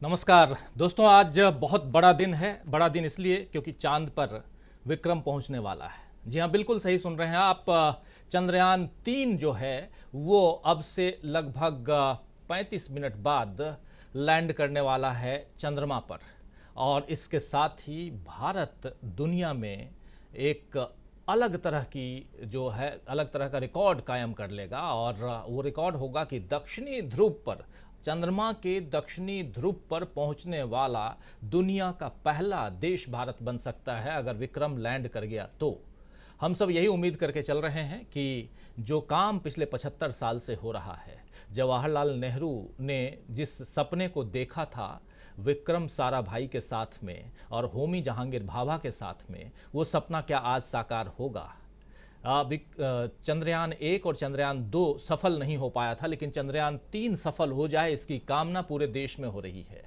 नमस्कार दोस्तों, आज बहुत बड़ा दिन है। बड़ा दिन इसलिए क्योंकि चांद पर विक्रम पहुंचने वाला है। जी हाँ, बिल्कुल सही सुन रहे हैं आप। चंद्रयान 3 जो है वो अब से लगभग 35 मिनट बाद लैंड करने वाला है चंद्रमा पर। और इसके साथ ही भारत दुनिया में एक अलग तरह की जो है अलग तरह का रिकॉर्ड कायम कर लेगा। और वो रिकॉर्ड होगा कि दक्षिणी ध्रुव पर, चंद्रमा के दक्षिणी ध्रुव पर पहुंचने वाला दुनिया का पहला देश भारत बन सकता है अगर विक्रम लैंड कर गया तो। हम सब यही उम्मीद करके चल रहे हैं कि जो काम पिछले 75 साल से हो रहा है, जवाहरलाल नेहरू ने जिस सपने को देखा था विक्रम साराभाई के साथ में और होमी जहांगीर भाभा के साथ में, वो सपना क्या आज साकार होगा। चंद्रयान 1 और चंद्रयान 2 सफल नहीं हो पाया था, लेकिन चंद्रयान 3 सफल हो जाए इसकी कामना पूरे देश में हो रही है।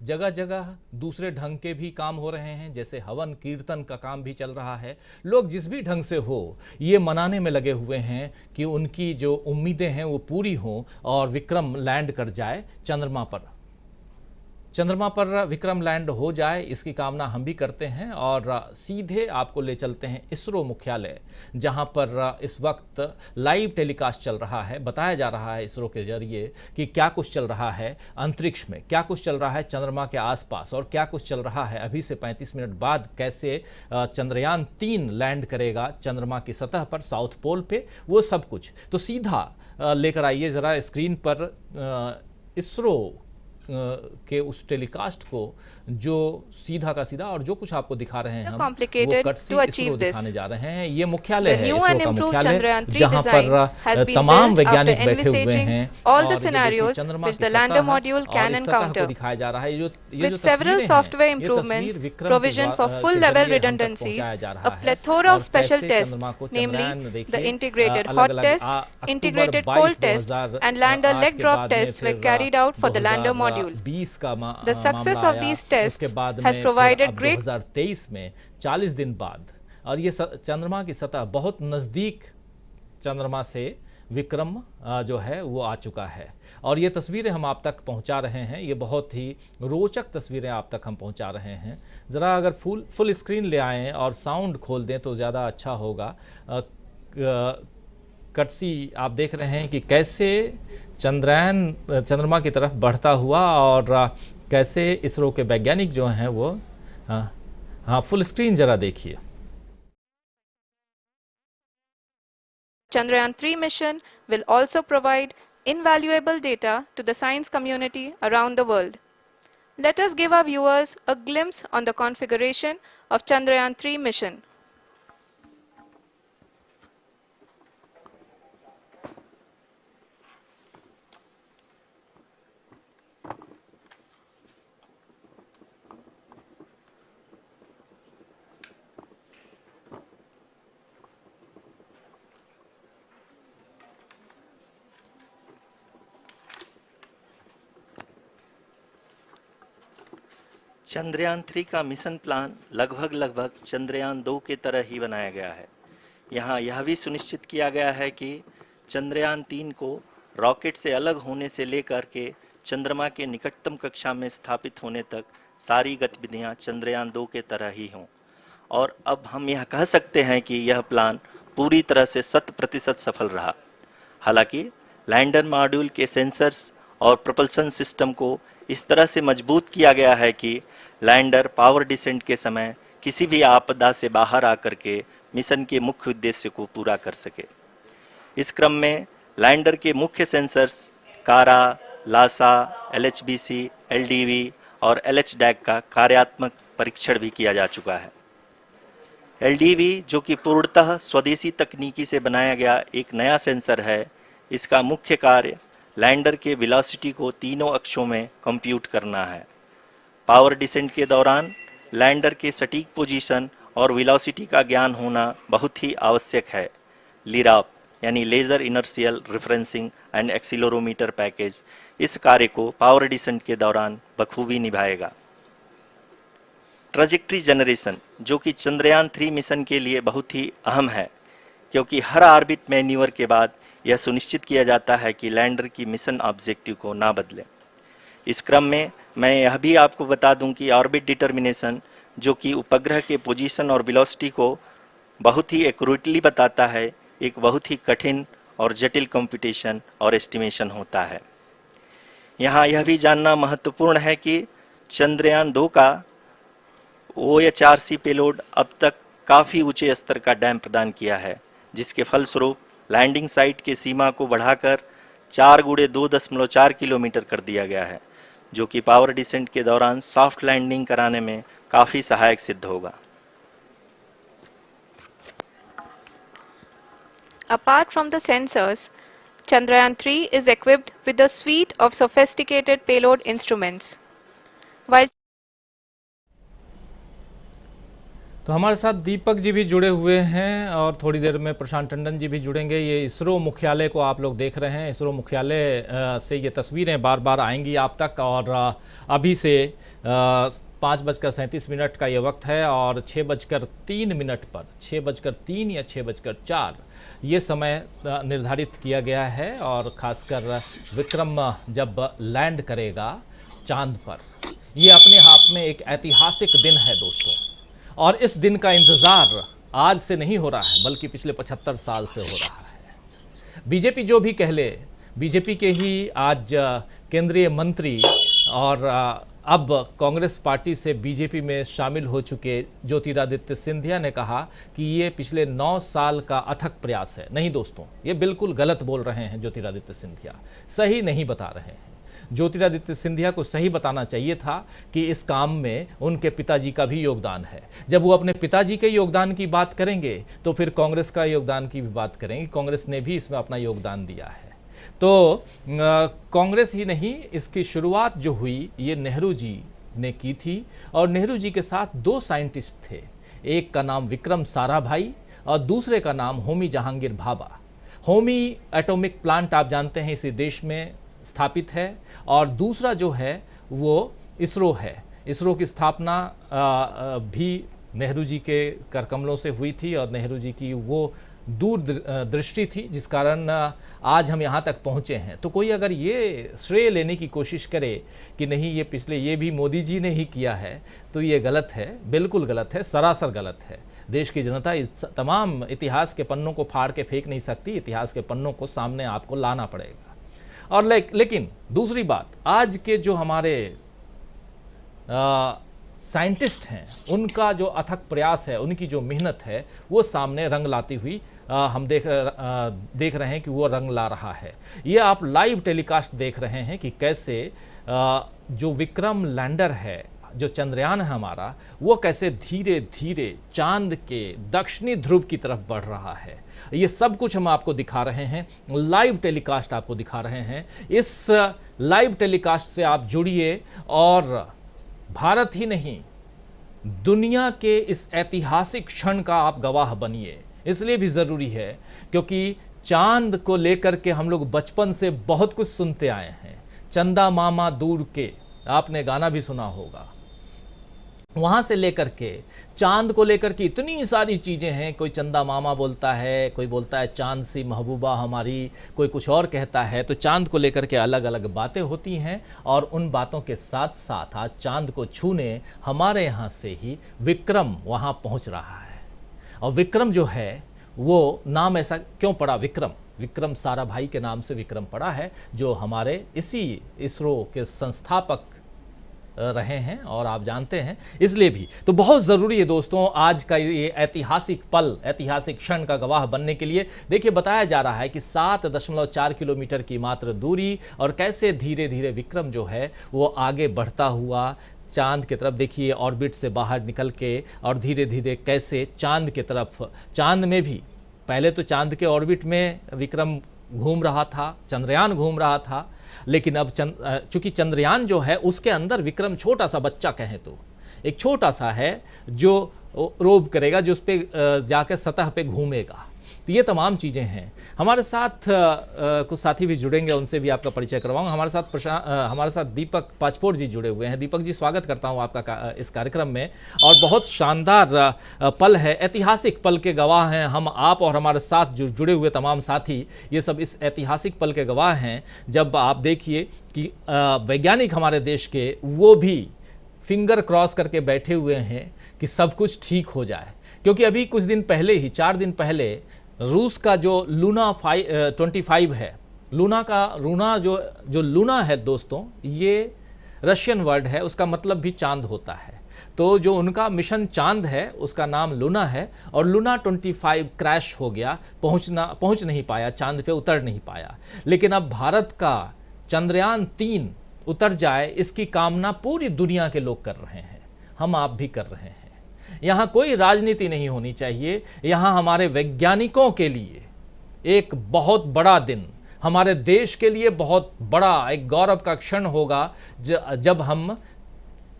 जगह जगह दूसरे ढंग के भी काम हो रहे हैं, जैसे हवन कीर्तन का काम भी चल रहा है। लोग जिस भी ढंग से हो ये मनाने में लगे हुए हैं कि उनकी जो उम्मीदें हैं वो पूरी हों और विक्रम लैंड कर जाए चंद्रमा पर। चंद्रमा पर विक्रम लैंड हो जाए इसकी कामना हम भी करते हैं। और सीधे आपको ले चलते हैं इसरो मुख्यालय, जहां पर इस वक्त लाइव टेलीकास्ट चल रहा है। बताया जा रहा है इसरो के जरिए कि क्या कुछ चल रहा है अंतरिक्ष में, क्या कुछ चल रहा है चंद्रमा के आसपास, और क्या कुछ चल रहा है अभी से 35 मिनट बाद कैसे चंद्रयान 3 लैंड करेगा चंद्रमा की सतह पर, साउथ पोल पे, वो सब कुछ तो सीधा लेकर आइए ज़रा स्क्रीन पर इसरो के उस टेलीकास्ट को, जो सीधा का सीधा और जो कुछ आपको दिखा रहे हैं हम वो कटसी इसरो दिखाने जा रहे हैं। ये मुख्यालय है, इसरो का मुख्यालय, जहां पर तमाम वैज्ञानिक बैठे हुए हैं और चंद्रमा की सतह को दिखाया जा रहा है। With several software improvements, provision for full level redundancies, a plethora of special tests, namely the integrated hot test, integrated cold test, and lander leg drop tests were carried out for the lander module. The success of these tests has provided great 2023 में 40 दिन बाद, और ये चंद्रमा की सतह बहुत नज़दीक चंद्रमा से विक्रम जो है वो आ चुका है। और ये तस्वीरें हम आप तक पहुंचा रहे हैं, ये बहुत ही रोचक तस्वीरें आप तक हम पहुंचा रहे हैं। ज़रा अगर फुल स्क्रीन ले आएँ और साउंड खोल दें तो ज़्यादा अच्छा होगा। कटसी आप देख रहे हैं कि कैसे चंद्रमा की तरफ बढ़ता हुआ, और कैसे इसरो के वैज्ञानिक जो हैं वो हाँ फुल स्क्रीन ज़रा देखिए। Chandrayaan 3 mission will also provide invaluable data to the science community around the world. Let us give our viewers a glimpse on the configuration of Chandrayaan 3 mission. Chandrayaan 3 का मिशन प्लान लगभग चंद्रयान 2 की तरह ही बनाया गया है। यहाँ यह भी सुनिश्चित किया गया है कि चंद्रयान 3 को रॉकेट से अलग होने से लेकर के चंद्रमा के निकटतम कक्षा में स्थापित होने तक सारी गतिविधियाँ चंद्रयान 2 के तरह ही हों। और अब हम यह कह सकते हैं कि यह प्लान पूरी तरह से 100% सफल रहा। हालांकि लैंडर मॉड्यूल के सेंसर्स और प्रोपल्सन सिस्टम को इस तरह से मजबूत किया गया है कि लैंडर पावर डिसेंट के समय किसी भी आपदा से बाहर आकर के मिशन के मुख्य उद्देश्य को पूरा कर सके। इस क्रम में लैंडर के मुख्य सेंसर्स कारा, लासा, LHBC, LDV और LHDAC का कार्यात्मक परीक्षण भी किया जा चुका है। LDV, जो कि पूर्णतः स्वदेशी तकनीकी से बनाया गया एक नया सेंसर है, इसका मुख्य कार्य लैंडर के वेलोसिटी को तीनों अक्षों में कंप्यूट करना है। पावर डिसेंट के दौरान लैंडर के सटीक पोजीशन और वेलोसिटी का ज्ञान होना बहुत ही आवश्यक है। लिराप यानी laser inertial referencing and accelerometer package इस कार्य को पावर डिसेंट के दौरान बखूबी निभाएगा। ट्रैजेक्टरी जनरेशन, जो कि चंद्रयान 3 मिशन के लिए बहुत ही अहम है, क्योंकि हर ऑर्बिट मैन्यूवर के बाद यह सुनिश्चित किया जाता है कि लैंडर की मिशन ऑब्जेक्टिव को ना बदले। इस क्रम में मैं यह भी आपको बता दूं कि ऑर्बिट डिटर्मिनेशन, जो कि उपग्रह के पोजीशन और वेलोसिटी को बहुत ही एक्यूरेटली बताता है, एक बहुत ही कठिन और जटिल कंप्यूटेशन और एस्टिमेशन होता है। यहाँ यह भी जानना महत्वपूर्ण है कि चंद्रयान 2 का OHRC पेलोड अब तक काफ़ी ऊंचे स्तर का डैम प्रदान किया है, जिसके फलस्वरूप लैंडिंग साइट के सीमा को बढ़ाकर 4 × 2.4 किलोमीटर कर दिया गया है, जो कि पावर डिसेंट के दौरान सॉफ्ट लैंडिंग कराने में काफ़ी सहायक सिद्ध होगा। Apart from the sensors, Chandrayaan 3 is equipped with a suite of sophisticated payload instruments. While तो हमारे साथ दीपक जी भी जुड़े हुए हैं और थोड़ी देर में प्रशांत टंडन जी भी जुड़ेंगे। ये इसरो मुख्यालय को आप लोग देख रहे हैं। इसरो मुख्यालय से ये तस्वीरें बार बार आएंगी आप तक, और अभी से 5:37 का ये वक्त है और 6:03 पर 6:03 या 6:04 ये समय निर्धारित किया गया है। और ख़ासकर विक्रम जब लैंड करेगा चांद पर, ये अपने आप में एक ऐतिहासिक दिन है दोस्तों। और इस दिन का इंतज़ार आज से नहीं हो रहा है, बल्कि पिछले 75 साल से हो रहा है। बीजेपी जो भी कह ले, बीजेपी के ही आज केंद्रीय मंत्री और अब कांग्रेस पार्टी से बीजेपी में शामिल हो चुके ज्योतिरादित्य सिंधिया ने कहा कि ये पिछले 9 साल का अथक प्रयास है। नहीं दोस्तों, ये बिल्कुल गलत बोल रहे हैं ज्योतिरादित्य सिंधिया, सही नहीं बता रहे हैं। ज्योतिरादित्य सिंधिया को सही बताना चाहिए था कि इस काम में उनके पिताजी का भी योगदान है। जब वो अपने पिताजी के योगदान की बात करेंगे तो फिर कांग्रेस का योगदान की भी बात करेंगे। कांग्रेस ने भी इसमें अपना योगदान दिया है। तो कांग्रेस ही नहीं, इसकी शुरुआत जो हुई ये नेहरू जी ने की थी, और नेहरू जी के साथ 2 साइंटिस्ट थे। एक का नाम विक्रम साराभाई और दूसरे का नाम होमी जहांगीर भाभा। होमी एटॉमिक प्लांट आप जानते हैं इसी देश में स्थापित है, और दूसरा जो है वो इसरो है। इसरो की स्थापना भी नेहरू जी के करकमलों से हुई थी, और नेहरू जी की वो दूर दृष्टि थी जिस कारण आज हम यहाँ तक पहुँचे हैं। तो कोई अगर ये श्रेय लेने की कोशिश करे कि नहीं ये पिछले ये भी मोदी जी ने ही किया है, तो ये गलत है, बिल्कुल गलत है, सरासर गलत है। देश की जनता इस तमाम इतिहास के पन्नों को फाड़ के फेंक नहीं सकती, इतिहास के पन्नों को सामने आपको लाना पड़ेगा। और लेकिन दूसरी बात, आज के जो हमारे साइंटिस्ट हैं, उनका जो अथक प्रयास है, उनकी जो मेहनत है, वो सामने रंग लाती हुई हम देख रहे हैं कि वो रंग ला रहा है। ये आप लाइव टेलीकास्ट देख रहे हैं कि कैसे जो विक्रम लैंडर है, जो चंद्रयान है हमारा, वो कैसे धीरे धीरे चांद के दक्षिणी ध्रुव की तरफ बढ़ रहा है। ये सब कुछ हम आपको दिखा रहे हैं, लाइव टेलीकास्ट आपको दिखा रहे हैं। इस लाइव टेलीकास्ट से आप जुड़िए और भारत ही नहीं, दुनिया के इस ऐतिहासिक क्षण का आप गवाह बनिए। इसलिए भी ज़रूरी है क्योंकि चांद को लेकर के हम लोग बचपन से बहुत कुछ सुनते आए हैं। चंदा मामा दूर के, आपने गाना भी सुना होगा। वहाँ से लेकर के चांद को लेकर के इतनी सारी चीज़ें हैं। कोई चंदा मामा बोलता है, कोई बोलता है चांद सी महबूबा हमारी, कोई कुछ और कहता है। तो चांद को लेकर के अलग अलग बातें होती हैं, और उन बातों के साथ साथ आज चांद को छूने हमारे यहाँ से ही विक्रम वहाँ पहुँच रहा है। और विक्रम जो है वो नाम ऐसा क्यों पड़ा विक्रम? विक्रम साराभाई के नाम से विक्रम पड़ा है, जो हमारे इसी इसरो के संस्थापक रहे हैं, और आप जानते हैं इसलिए भी। तो बहुत ज़रूरी है दोस्तों आज का ये ऐतिहासिक पल, ऐतिहासिक क्षण का गवाह बनने के लिए। देखिए, बताया जा रहा है कि 7.4 किलोमीटर की मात्र दूरी, और कैसे धीरे धीरे विक्रम जो है वो आगे बढ़ता हुआ चांद की तरफ, देखिए ऑर्बिट से बाहर निकल के, और धीरे धीरे कैसे चांद की तरफ, चांद में भी पहले तो चांद के ऑर्बिट में विक्रम घूम रहा था, चंद्रयान घूम रहा था, लेकिन अब चूंकि चंद्रयान जो है उसके अंदर विक्रम छोटा सा बच्चा कहें तो एक छोटा सा है जो रोब करेगा, जो उस पर जाकर सतह पे घूमेगा। तो ये तमाम चीज़ें हैं। हमारे साथ कुछ साथी भी जुड़ेंगे, उनसे भी आपका परिचय करवाऊंगा। हमारे साथ दीपक पाचपोर जी जुड़े हुए हैं। दीपक जी, स्वागत करता हूं आपका इस कार्यक्रम में। और बहुत शानदार पल है, ऐतिहासिक पल के गवाह हैं हम, आप और हमारे साथ जो जुड़े हुए तमाम साथी, ये सब इस ऐतिहासिक पल के गवाह हैं। जब आप देखिए कि वैज्ञानिक हमारे देश के वो भी फिंगर क्रॉस करके बैठे हुए हैं कि सब कुछ ठीक हो जाए, क्योंकि अभी कुछ दिन पहले ही, 4 दिन पहले, रूस का जो लूना 25 है, लूना जो लूना है दोस्तों, ये रशियन वर्ड है, उसका मतलब भी चांद होता है। तो जो उनका मिशन चांद है उसका नाम लूना है, और लूना 25 क्रैश हो गया, पहुंच नहीं पाया, चांद पे उतर नहीं पाया। लेकिन अब भारत का चंद्रयान 3 उतर जाए, इसकी कामना पूरी दुनिया के लोग कर रहे हैं, हम आप भी कर रहे हैं। यहाँ कोई राजनीति नहीं होनी चाहिए, यहाँ हमारे वैज्ञानिकों के लिए एक बहुत बड़ा दिन, हमारे देश के लिए बहुत बड़ा एक गौरव का क्षण होगा जब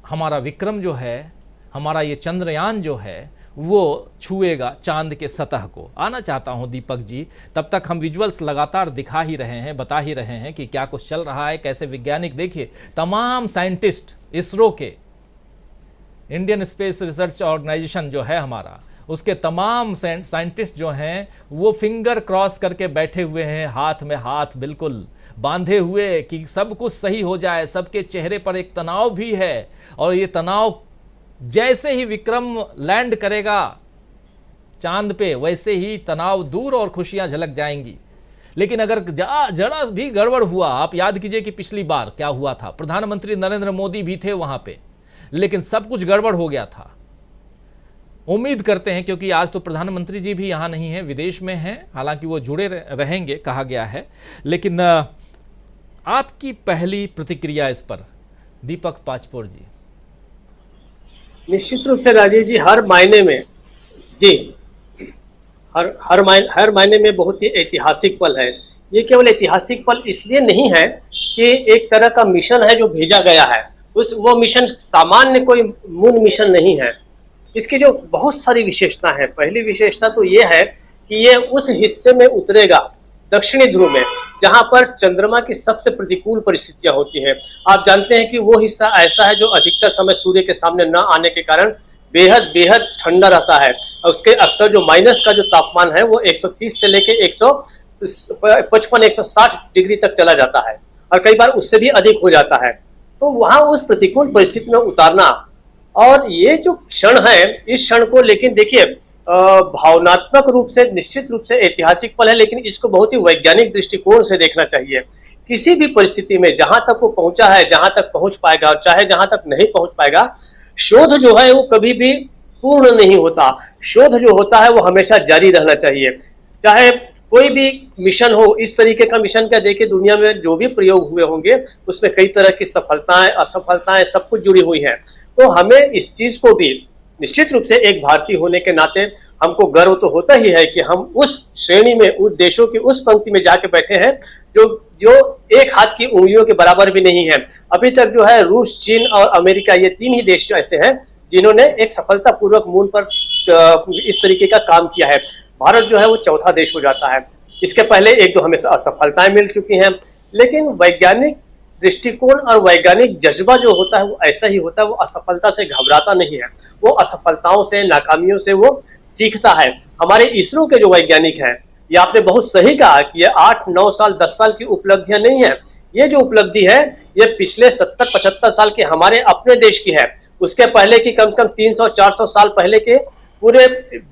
हमारा विक्रम जो है, हमारा ये चंद्रयान जो है, वो छुएगा चांद के सतह को। आना चाहता हूं दीपक जी, तब तक हम विजुअल्स लगातार दिखा ही रहे हैं, बता ही रहे हैं कि क्या कुछ चल रहा है, कैसे वैज्ञानिक, देखिए तमाम साइंटिस्ट, इसरो के, इंडियन स्पेस रिसर्च ऑर्गेनाइजेशन जो है हमारा, उसके तमाम साइंटिस्ट जो हैं वो फिंगर क्रॉस करके बैठे हुए हैं, हाथ में हाथ बिल्कुल बांधे हुए कि सब कुछ सही हो जाए। सबके चेहरे पर एक तनाव भी है, और ये तनाव जैसे ही विक्रम लैंड करेगा चांद पे, वैसे ही तनाव दूर और खुशियां झलक जाएंगी। लेकिन अगर जरा भी गड़बड़ हुआ, आप याद कीजिए कि पिछली बार क्या हुआ था, प्रधानमंत्री नरेंद्र मोदी भी थे वहां पे, लेकिन सब कुछ गड़बड़ हो गया था। उम्मीद करते हैं, क्योंकि आज तो प्रधानमंत्री जी भी यहाँ नहीं हैं, विदेश में हैं, हालांकि वो जुड़े रहेंगे कहा गया है। लेकिन आपकी पहली प्रतिक्रिया इस पर, दीपक पाचपोर जी। निश्चित रूप से राजीव जी, हर मायने में जी, हर मायने में बहुत ही ऐतिहासिक पल है। ये केवल ऐतिहासिक पल इसलिए नहीं है कि एक तरह का मिशन है जो भेजा गया है, वो मिशन सामान्य कोई मून मिशन नहीं है। इसकी जो बहुत सारी विशेषता है, पहली विशेषता तो ये है कि ये उस हिस्से में उतरेगा, दक्षिणी ध्रुव में, जहां पर चंद्रमा की सबसे प्रतिकूल परिस्थितियां होती हैं। आप जानते हैं कि वो हिस्सा ऐसा है जो अधिकतर समय सूर्य के सामने न आने के कारण बेहद बेहद ठंडा रहता है। उसके अक्सर जो माइनस का जो तापमान है वो 130 से लेके 155-160 डिग्री तक चला जाता है, और कई बार उससे भी अधिक हो जाता है। तो वहां उस प्रतिकूल परिस्थिति में उतारना, और ये जो क्षण है, इस क्षण को, लेकिन देखिए भावनात्मक रूप से निश्चित रूप से ऐतिहासिक पल है, लेकिन इसको बहुत ही वैज्ञानिक दृष्टिकोण से देखना चाहिए। किसी भी परिस्थिति में जहां तक वो पहुंचा है, जहां तक पहुंच पाएगा, और चाहे जहां तक नहीं पहुंच पाएगा, शोध जो है वो कभी भी पूर्ण नहीं होता। शोध जो होता है वो हमेशा जारी रहना चाहिए, चाहे कोई भी मिशन हो। इस तरीके का मिशन क्या, देखिए दुनिया में जो भी प्रयोग हुए होंगे उसमें कई तरह की सफलताएं, असफलताएं सब कुछ जुड़ी हुई हैं। तो हमें इस चीज को भी निश्चित रूप से एक भारतीय होने के नाते हमको गर्व तो होता ही है कि हम उस श्रेणी में, उस देशों की उस पंक्ति में जाके बैठे हैं जो एक हाथ की उंगलियों के बराबर भी नहीं है। अभी तक जो है रूस, चीन और अमेरिका, ये 3 ही देश जो ऐसे हैं जिन्होंने एक सफलतापूर्वक मून पर इस तरीके का काम किया है। भारत जो है वो चौथा देश हो जाता है। इसके पहले 1-2 हमें असफलताएं मिल चुकी हैं, लेकिन वैज्ञानिक दृष्टिकोण और वैज्ञानिक जज्बा जो होता है वो ऐसा ही होता है। वो असफलता से घबराता नहीं है, वो असफलताओं से, नाकामियों से वो सीखता है। हमारे इसरो के जो वैज्ञानिक हैं, ये आपने बहुत सही कहा कि ये 8-9 साल 10 साल की उपलब्धियां नहीं है। ये जो उपलब्धि है ये पिछले 70-75 साल के हमारे अपने देश की है। उसके पहले की कम से कम 300-400 साल पहले के पूरे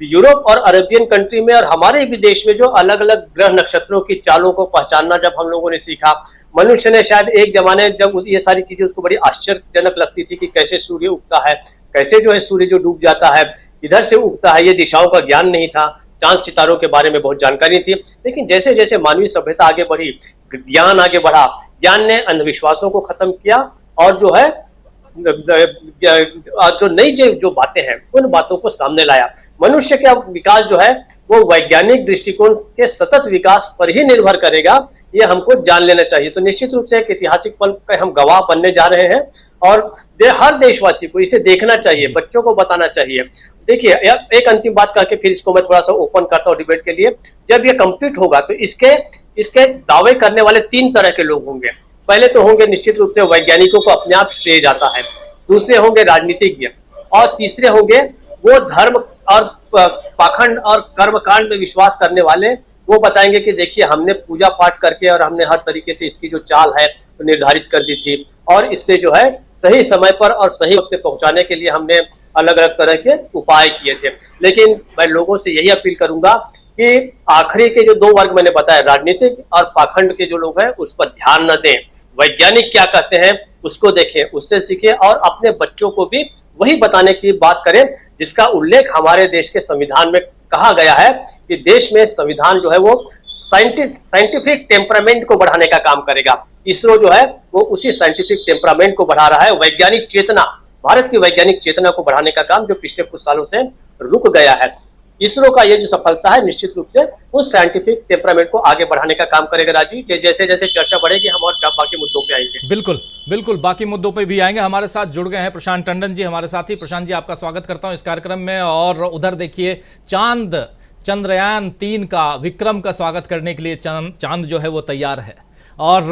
यूरोप और अरेबियन कंट्री में और हमारे भी देश में जो अलग अलग ग्रह नक्षत्रों की चालों को पहचानना जब हम लोगों ने सीखा, मनुष्य ने शायद एक जमाने जब ये सारी चीजें उसको बड़ी आश्चर्यजनक लगती थी कि कैसे सूर्य उगता है, कैसे जो है सूर्य जो डूब जाता है, इधर से उगता है, ये दिशाओं का ज्ञान नहीं था, चांद सितारों के बारे में बहुत जानकारी थी। लेकिन जैसे जैसे मानवीय सभ्यता आगे बढ़ी, ज्ञान आगे बढ़ा, ज्ञान ने अंधविश्वासों को खत्म किया और जो है जो नई जो बातें हैं उन बातों को सामने लाया। मनुष्य का विकास जो है वो वैज्ञानिक दृष्टिकोण के सतत विकास पर ही निर्भर करेगा, ये हमको जान लेना चाहिए। तो निश्चित रूप से एक ऐतिहासिक पल का हम गवाह बनने जा रहे हैं और हर देशवासी को इसे देखना चाहिए, बच्चों को बताना चाहिए। देखिए एक अंतिम बात करके फिर इसको मैं थोड़ा सा ओपन करता हूँ डिबेट के लिए। जब ये कंप्लीट होगा तो इसके दावे करने वाले 3 तरह के लोग होंगे। पहले तो होंगे निश्चित रूप से वैज्ञानिकों को अपने आप श्रेय जाता है, दूसरे होंगे राजनीतिज्ञ, और तीसरे होंगे वो धर्म और पाखंड और कर्मकांड में विश्वास करने वाले। वो बताएंगे कि देखिए हमने पूजा पाठ करके और हमने हर तरीके से इसकी जो चाल है तो निर्धारित कर दी थी, और इससे जो है सही समय पर और सही वक्त पे पहुंचाने के लिए हमने अलग अलग तरह के उपाय किए थे। लेकिन मैं लोगों से यही अपील करूंगा कि आखिरी के जो 2 वर्ग मैंने बताया, राजनीतिक और पाखंड के जो लोग हैं उस पर ध्यान न दें। वैज्ञानिक क्या कहते हैं उसको देखें, उससे सीखें, और अपने बच्चों को भी वही बताने की बात करें जिसका उल्लेख हमारे देश के संविधान में कहा गया है कि देश में संविधान जो है वो साइंटिफिक टेम्परामेंट को बढ़ाने का काम करेगा। इसरो जो है वो उसी साइंटिफिक टेम्परामेंट को बढ़ा रहा है, वैज्ञानिक चेतना, भारत की वैज्ञानिक चेतना को बढ़ाने का काम जो पिछले कुछ सालों से रुक गया है। इसरो का ये जो सफलता है निश्चित रूप से उस साइंटिफिक टेम्परामेंट को आगे बढ़ाने का काम करेगा। राजीव, जैसे जैसे चर्चा बढ़ेगी हम और बाकी मुद्दों पे आएंगे। बिल्कुल बिल्कुल, बाकी मुद्दों पे भी आएंगे। हमारे साथ जुड़ गए हैं प्रशांत टंडन जी हमारे साथी। प्रशांत जी, आपका स्वागत करता हूं इस कार्यक्रम में। और उधर देखिए चंद्रयान 3 का, विक्रम का स्वागत करने के लिए चांद जो है वो तैयार है, और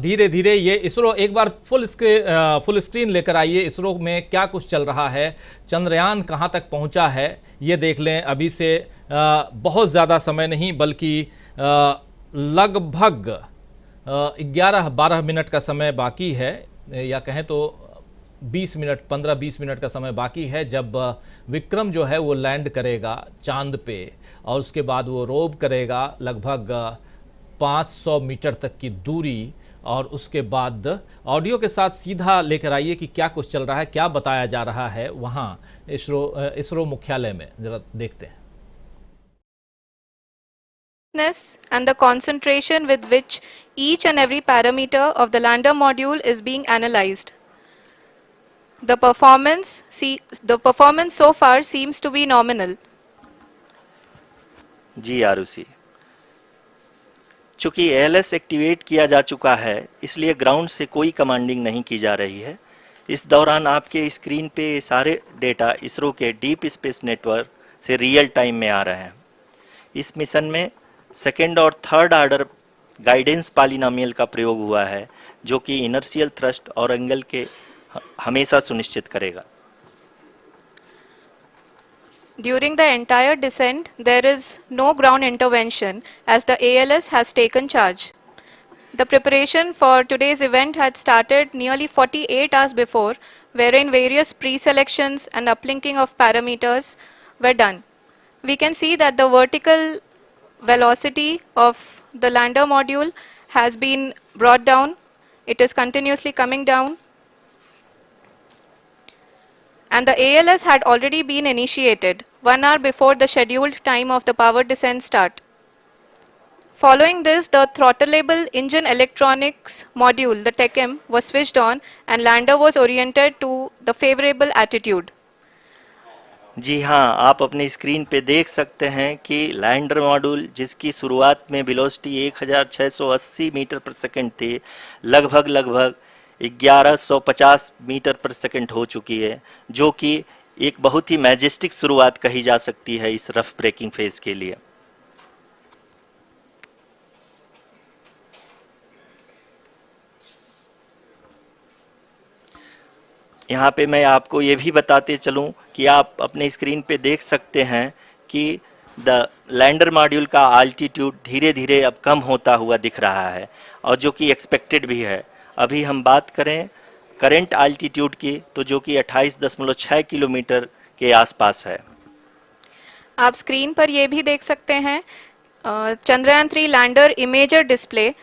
धीरे धीरे ये इसरो, एक बार फुल स्क्रीन लेकर आइए, इसरो में क्या कुछ चल रहा है, चंद्रयान कहाँ तक पहुँचा है ये देख लें। अभी से बहुत ज़्यादा समय नहीं, बल्कि लगभग 11-12 मिनट का समय बाकी है, या कहें तो 15-20 मिनट का समय बाकी है जब विक्रम जो है वो लैंड करेगा चांद पे, और उसके बाद वो रोव करेगा लगभग 500 मीटर तक की दूरी। और उसके बाद ऑडियो के साथ सीधा लेकर आइए कि क्या कुछ चल रहा है, क्या बताया जा रहा है वहाँ इसरो मुख्यालय में, जरा देखते हैं। And the concentration with which each and every parameter of the lander module is being analyzed. The performance so far seems to be nominal. जी आरुषि, चूंकि ALS एक्टिवेट किया जा चुका है इसलिए ग्राउंड से कोई कमांडिंग नहीं की जा रही है। इस दौरान आपके स्क्रीन पे सारे डेटा इसरो के डीप स्पेस नेटवर्क से रियल टाइम में आ रहे हैं। इस मिशन में सेकेंड और थर्ड ऑर्डर गाइडेंस पॉलिनोमियल का प्रयोग हुआ है जो कि इनर्शियल थ्रस्ट और एंगल के हमेशा सुनिश्चित करेगा। During the entire descent, there is no ground intervention as the ALS has taken charge. The preparation for today's event had started nearly 48 hours before, wherein various pre-selections and uplinking of parameters were done. We can see that the vertical velocity of the lander module has been brought down. It is continuously coming down. And the ALS had already been initiated 1 hour before the scheduled time of the power descent start. Following this, the throttleable engine electronics module, the TECM, was switched on and lander was oriented to the favorable attitude. जी हाँ, आप अपनी screen पे देख सकते हैं कि lander module जिसकी शुरुआत में वेलोसिटी 1680 मीटर पर सेकंड थी, लगभग 1150 मीटर पर सेकंड हो चुकी है, जो कि एक बहुत ही मैजेस्टिक शुरुआत कही जा सकती है इस रफ ब्रेकिंग फेज के लिए। यहाँ पे मैं आपको ये भी बताते चलूँ कि आप अपने स्क्रीन पे देख सकते हैं कि द लैंडर मॉड्यूल का अल्टीट्यूड धीरे धीरे अब कम होता हुआ दिख रहा है, और जो कि एक्सपेक्टेड भी है। अभी हम बात करें करंट अल्टीट्यूड की, तो जो कि 28.6 किलोमीटर के आसपास है। आप स्क्रीन पर ये भी देख सकते हैं Chandrayaan 3 lander imager display.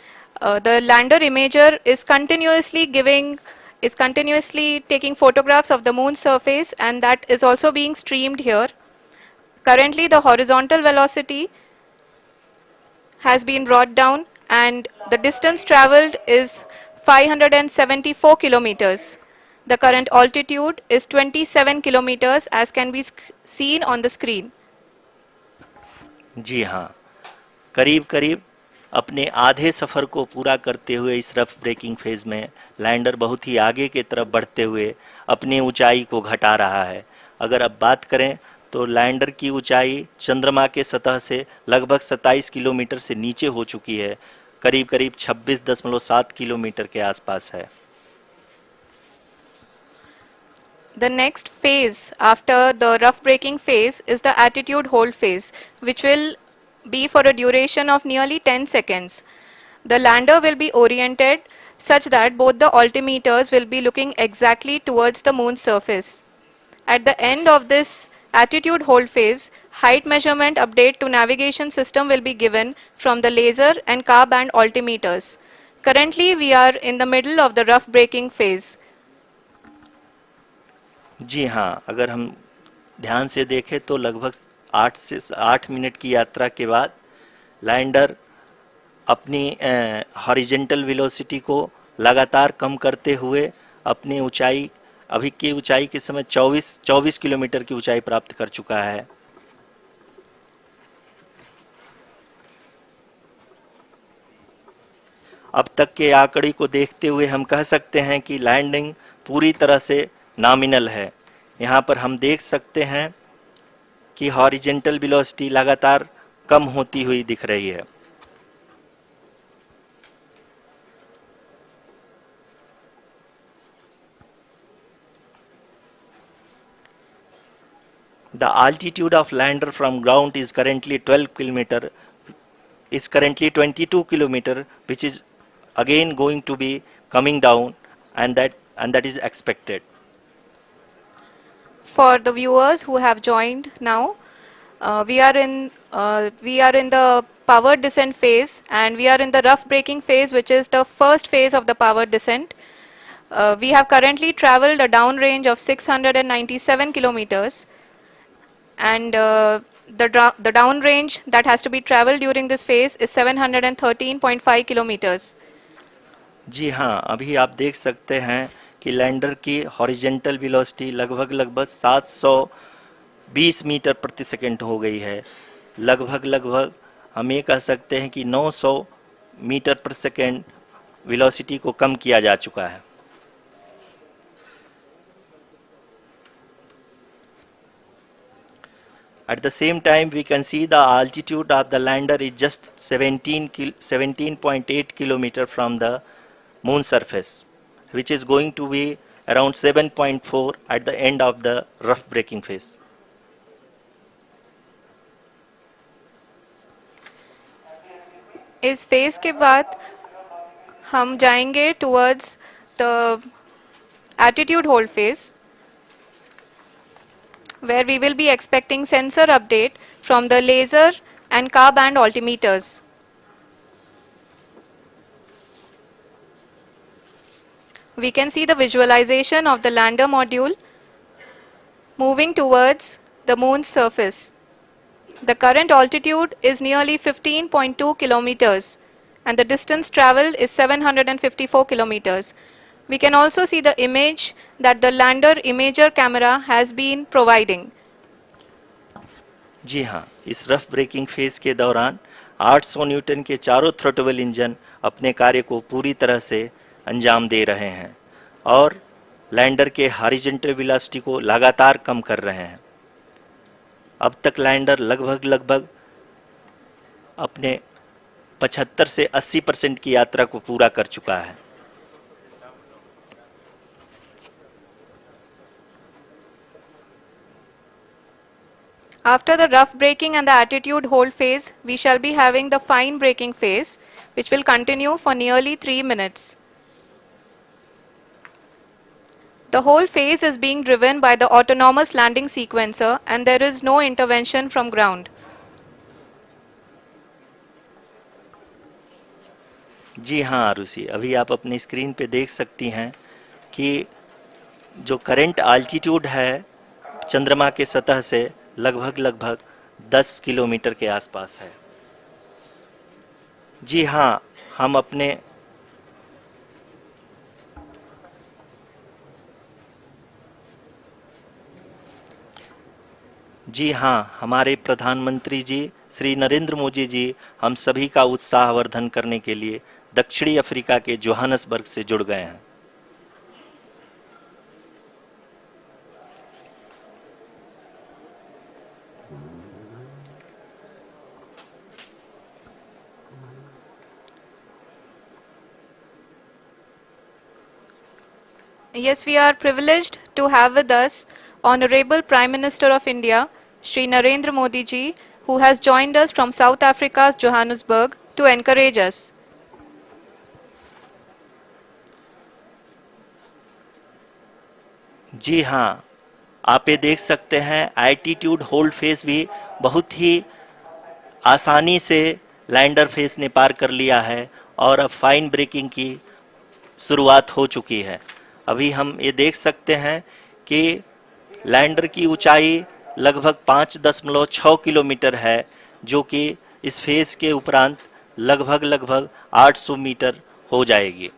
The lander imager is continuously taking photographs of the moon surface, and that is also being streamed here. Currently the horizontal velocity has been brought down and the distance traveled is 574 kilometers. The current altitude is 27 kilometers as can be seen on the screen. जी हाँ, करीब अपने आधे सफ़र को पूरा करते हुए इस rough breaking phase में लैंडर बहुत ही आगे की तरफ बढ़ते हुए अपनी ऊंचाई को घटा रहा है। अगर अब बात करें तो लैंडर की ऊंचाई चंद्रमा के सतह से लगभग 27 किलोमीटर से नीचे हो चुकी है, करीब करीब 26.7 किलोमीटर के आसपास है। The next phase after the rough braking phase is the attitude hold phase, which will be for a duration of nearly 10 seconds. The lander will be oriented such that both the altimeters will be looking exactly towards the moon's surface. At the end of this attitude hold phase, height measurement update to navigation system will be given from the laser and car band altimeters. Currently, we are in the middle of the rough braking phase. जी हाँ, अगर हम ध्यान से देखें तो लगभग 8 minute की यात्रा के बाद लैंडर अपनी हॉरिजेंटल वेलोसिटी को लगातार कम करते हुए अपनी ऊंचाई, अभी की ऊंचाई के समय 24 किलोमीटर की ऊंचाई प्राप्त कर चुका है। अब तक के आंकड़े को देखते हुए हम कह सकते हैं कि लैंडिंग पूरी तरह से नॉमिनल है। यहाँ पर हम देख सकते हैं कि हॉरिजेंटल वेलोसिटी लगातार कम होती हुई दिख रही है। The altitude of lander from ground is currently 22 kilometer, which is again going to be coming down, and that is expected. For the viewers who have joined now, we are in the powered descent phase, and we are in the rough braking phase, which is the first phase of the powered descent. We have currently traveled a downrange of 697 kilometers, and the downrange that has to be traveled during this phase is 713.5 kilometers. जी हाँ, अभी आप देख सकते हैं कि lander की horizontal velocity लगभग 720 metre प्रति सेकंड हो गई है। लगभग हम ये कह सकते हैं कि 900 मीटर प्रति सेकंड वेलोसिटी को कम किया जा चुका है। At the same time, we can see the altitude of the lander is just 17.8 kilometer from the moon surface, which is going to be around 7.4 at the end of the rough braking phase. इस phase के बाद हम जाएंगे towards the attitude hold phase, where we will be expecting sensor update from the laser and car band altimeters. We can see the visualization of the lander module moving towards the moon's surface. The current altitude is nearly 15.2 kilometers, and the distance traveled is 754 kilometers. We can also see the image that the lander imager camera has been providing. जी हाँ, इस rough breaking phase के दौरान 800 Newton के चारों throttle engine अपने कार्य को पूरी तरह से अंजाम दे रहे हैं और लैंडर के हॉरिजॉन्टल वेलोसिटी को लगातार कम कर रहे हैं। अब तक लैंडर लगभग अपने 75 से 80% की यात्रा को पूरा कर चुका है। After the rough braking and the attitude hold phase, we shall be having the fine braking phase, which will continue for nearly 3 minutes. The whole phase is being driven by the autonomous landing sequencer, and there is no intervention from ground. जी हाँ आरुषि, अभी आप अपनी screen पे देख सकती हैं कि जो करंट आल्टीट्यूड है चंद्रमा के सतह से लगभग 10 किलोमीटर के आसपास है। जी हाँ, हमारे प्रधानमंत्री जी श्री नरेंद्र मोदी जी हम सभी का उत्साहवर्धन करने के लिए दक्षिणी अफ्रीका के जोहानसबर्ग से जुड़ गए हैं। Yes, we are privileged to have with us Honorable Prime Minister of India, Shri Narendra Modi ji, who has joined us from South Africa's Johannesburg to encourage us. जी हाँ, आप ये देख सकते हैं एल्टीट्यूड होल्ड फेस भी बहुत ही आसानी से लैंडर फेस ने पार कर लिया है और अब फाइन ब्रेकिंग की शुरुआत हो चुकी है। अभी हम ये देख सकते हैं कि लैंडर की ऊंचाई लगभग 5.6 किलोमीटर है, जो कि इस फेज के उपरांत लगभग 800 मीटर हो जाएगी।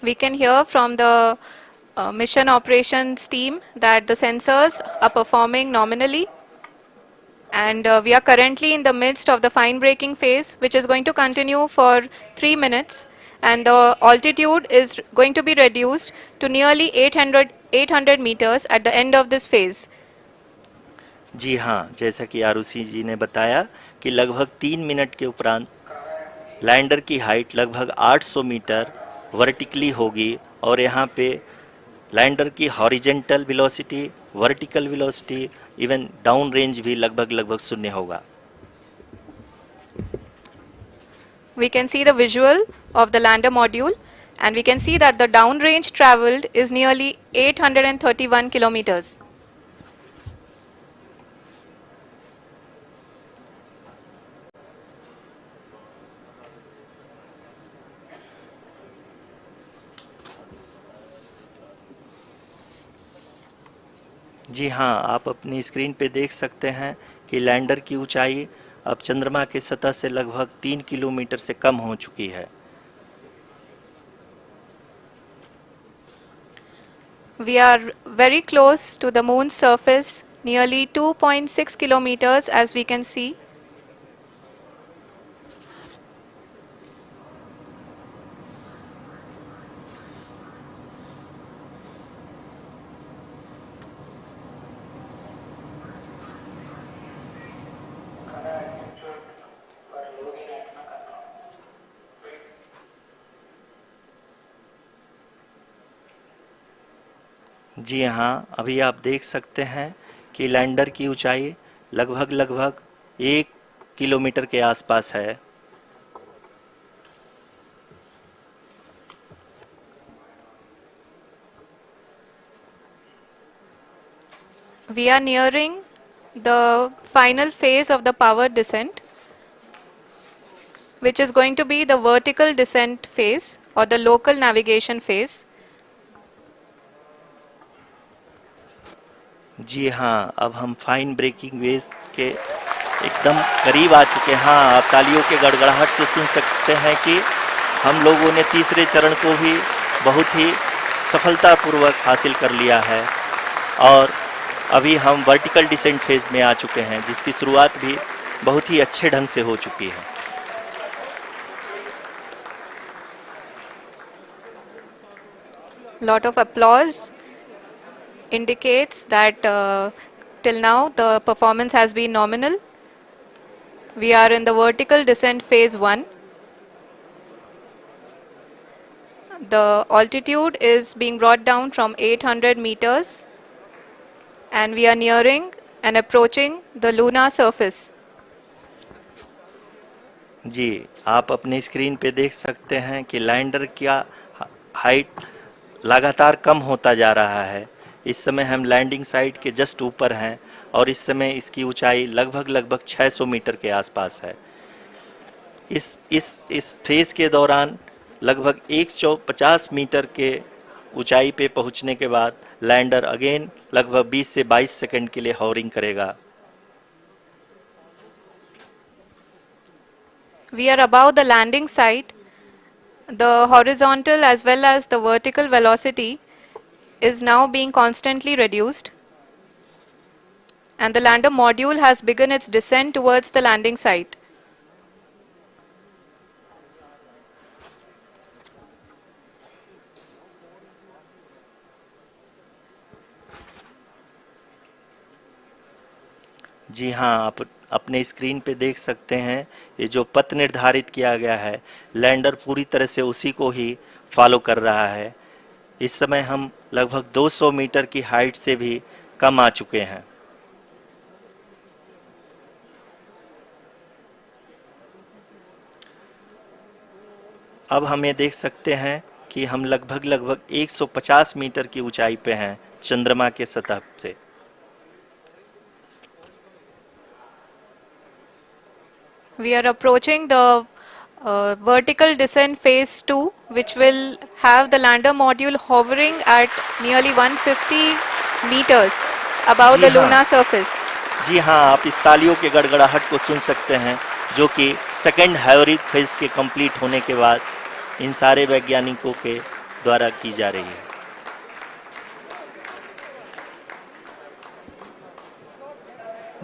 We can hear from the mission operations team that the sensors are performing nominally, and we are currently in the midst of the fine braking phase, which is going to continue for 3 minutes, and the altitude is going to be reduced to nearly 800 meters at the end of this phase. जी हाँ, जैसा कि आरुषि जी ने बताया कि लगभग 3 minute के उपरांत lander की हाइट लगभग 800 मीटर वर्टिकली होगी और यहाँ पे लैंडर की horizontal velocity, vertical velocity, even down range भी लगभग शून्य होगा। We can see the visual of the lander module, and we can see that the down range traveled is nearly 831 kilometers. जी हाँ, आप अपनी स्क्रीन पे देख सकते हैं कि लैंडर की ऊंचाई अब चंद्रमा के सतह से लगभग 3 किलोमीटर से कम हो चुकी है। We are very close to the moon's surface, nearly 2.6 kilometers as we can see. जी हाँ, अभी आप देख सकते हैं कि लैंडर की ऊंचाई लगभग 1 किलोमीटर के आसपास है। We are nearing the final phase of the power descent, which is going to be the vertical descent phase or the local navigation phase. जी हाँ, अब हम फाइन ब्रेकिंग वेज के एकदम करीब आ चुके हैं। हाँ, आप तालियों के गड़गड़ाहट से सुन सकते हैं कि हम लोगों ने तीसरे चरण को भी बहुत ही सफलतापूर्वक हासिल कर लिया है और अभी हम वर्टिकल डिसेंट फेज में आ चुके हैं, जिसकी शुरुआत भी बहुत ही अच्छे ढंग से हो चुकी है। Lot of applause indicates that till now the performance has been nominal. We are in the vertical descent phase 1. The altitude is being brought down from 800 meters and we are nearing and approaching the lunar surface. जी, आप अपनी screen पे देख सकते हैं कि lander का height लगातार कम होता जा रहा है। इस समय हम लैंडिंग साइट के जस्ट ऊपर हैं और इस समय इसकी ऊंचाई लगभग 600 मीटर के आसपास है। इस फेज के दौरान लगभग 150 मीटर के ऊंचाई पे पहुंचने के बाद लैंडर अगेन लगभग 20 से 22 सेकंड के लिए हॉवरिंग करेगा। We are above the landing site. The horizontal as well as the vertical velocity is now being constantly reduced. and the lander module has begun its descent towards the landing site. जी हाँ, आप अपने screen पे देख सकते हैं ये जो पथ निर्धारित किया गया है, लैंडर पूरी तरह से उसी को ही फॉलो कर रहा है। इस समय हम लगभग 200 मीटर की हाइट से भी कम आ चुके हैं। अब हम ये देख सकते हैं कि हम लगभग 150 मीटर की ऊंचाई पे हैं चंद्रमा के सतह से। We are approaching the vertical descent phase 2, which will have the lander module hovering at nearly 150 meters above the lunar surface. जी हाँ, आप इस तालियों के गड़गड़ाहट को सुन सकते हैं, जो कि सेकेंड हाइब्रिड फेज के कंप्लीट होने के बाद इन सारे वैज्ञानिकों के द्वारा की जा रही है।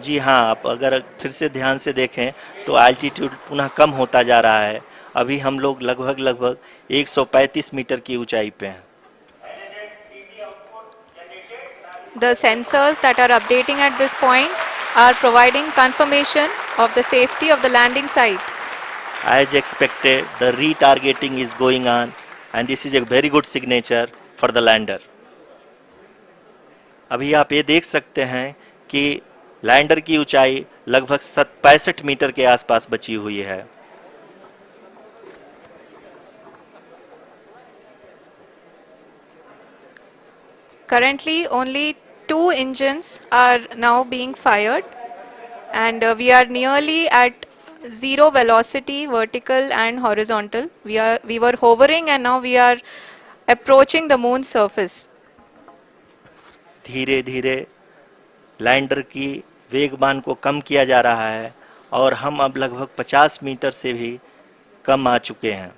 जी हाँ, आप अगर फिर से ध्यान से देखें तो एल्टीट्यूड पुनः कम होता जा रहा है। अभी हम लोग लगभग 135 मीटर की ऊंचाई पे हैं। The sensors that are updating at this point are providing confirmation of the safety of the landing site. As expected, the retargeting is going on and this is a very good signature for the lander. अभी आप ये देख सकते हैं कि lander की ऊंचाई लगभग 65 मीटर के आसपास बची हुई है। Currently, only 2 engines are now being fired, and we are nearly at zero velocity, vertical and horizontal. We were hovering, and now we are approaching the moon's surface. धीरे धीरे लैंडर की वेगमान को कम किया जा रहा है और हम अब लगभग 50 मीटर से भी कम आ चुके हैं।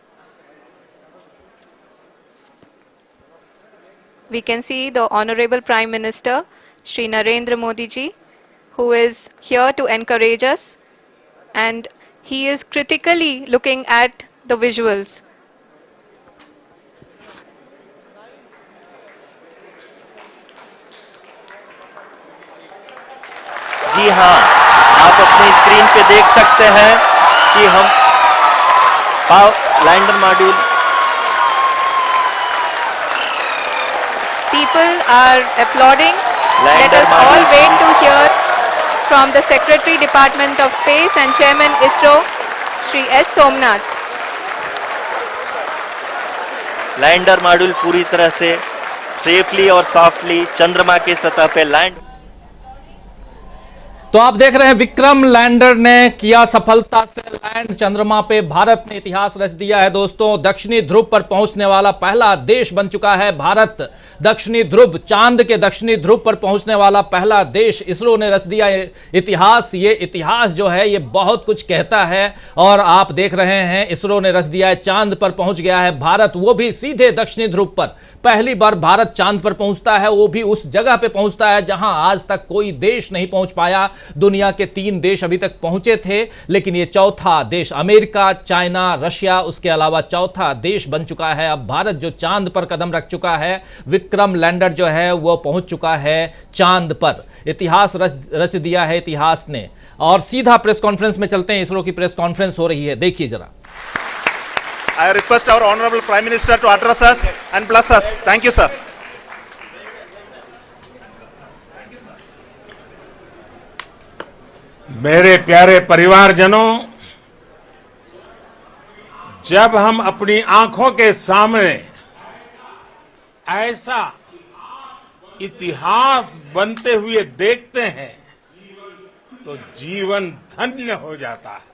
We can see the Honorable Prime Minister, Shri Narendra Modi ji, who is here to encourage us, and he is critically looking at the visuals. जी हाँ, आप अपनी स्क्रीन पे देख सकते हैं कि हम lander module. People are applauding. Let us all wait to hear from the Secretary Department of Space and Chairman ISRO, Shri S. Somnath. Lander module पूरी तरह से सेफली और सॉफ्टली चंद्रमा के सतह पे लैंड। तो आप देख रहे हैं विक्रम लैंडर ने किया सफलता से लैंड चंद्रमा पे। भारत ने इतिहास रच दिया है दोस्तों। दक्षिणी ध्रुव पर पहुंचने वाला पहला देश बन चुका है भारत। दक्षिणी ध्रुव, चांद के दक्षिणी ध्रुव पर पहुंचने वाला पहला देश इसरो ने रच दिया इतिहास। ये इतिहास जो है ये बहुत कुछ कहता है और आप देख रहे हैं इसरो ने रच दिया है, चांद पर पहुंच गया है भारत, वो भी सीधे दक्षिणी ध्रुव पर। पहली बार भारत चांद पर पहुंचता है, वो भी उस जगह पे पहुंचता है जहां आज तक कोई देश नहीं पहुंच पाया। दुनिया के 3 देश अभी तक पहुंचे थे, लेकिन ये चौथा देश, अमेरिका, चाइना, रशिया, उसके अलावा चौथा देश बन चुका है। अब भारत जो चांद पर कदम रख चुका है, विक्रम लैंडर जो है वो पहुंच चुका है चांद पर। इतिहास रच दिया है इतिहास ने। और सीधा प्रेस कॉन्फ्रेंस में चलते हैं। इसरो की प्रेस कॉन्फ्रेंस हो रही है, देखिए जरा। I request our Honorable Prime Minister to address us and bless us. Thank you, sir. मेरे प्यारे परिवारजनों, जब हम अपनी आंखों के सामने ऐसा इतिहास बनते हुए देखते हैं तो जीवन धन्य हो जाता है।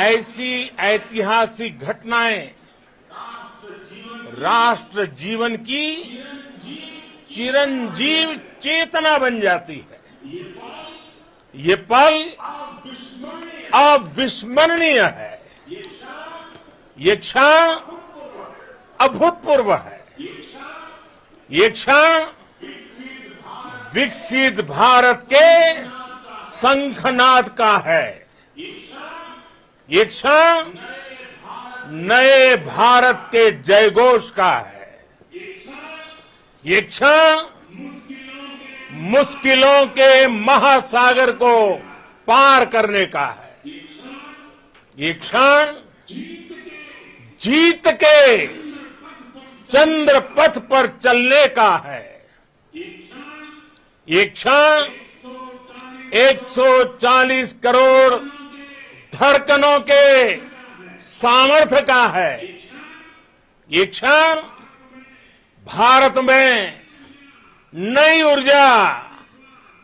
ऐसी ऐतिहासिक घटनाएं राष्ट्र जीवन की चिरंजीव चेतना बन जाती है। ये पल अविस्मरणीय है। ये क्षण अभूतपूर्व है। ये क्षण विकसित भारत के शंखनाद का है। ये क्षण नए भारत के जयघोष का है। ये क्षण मुश्किलों के महासागर को पार करने का है। ये क्षण जीत के चंद्र पथ पर चलने का है। ये क्षण 140 करोड़ धड़कनों के सामर्थ्य का है। ये क्षण भारत में नई ऊर्जा,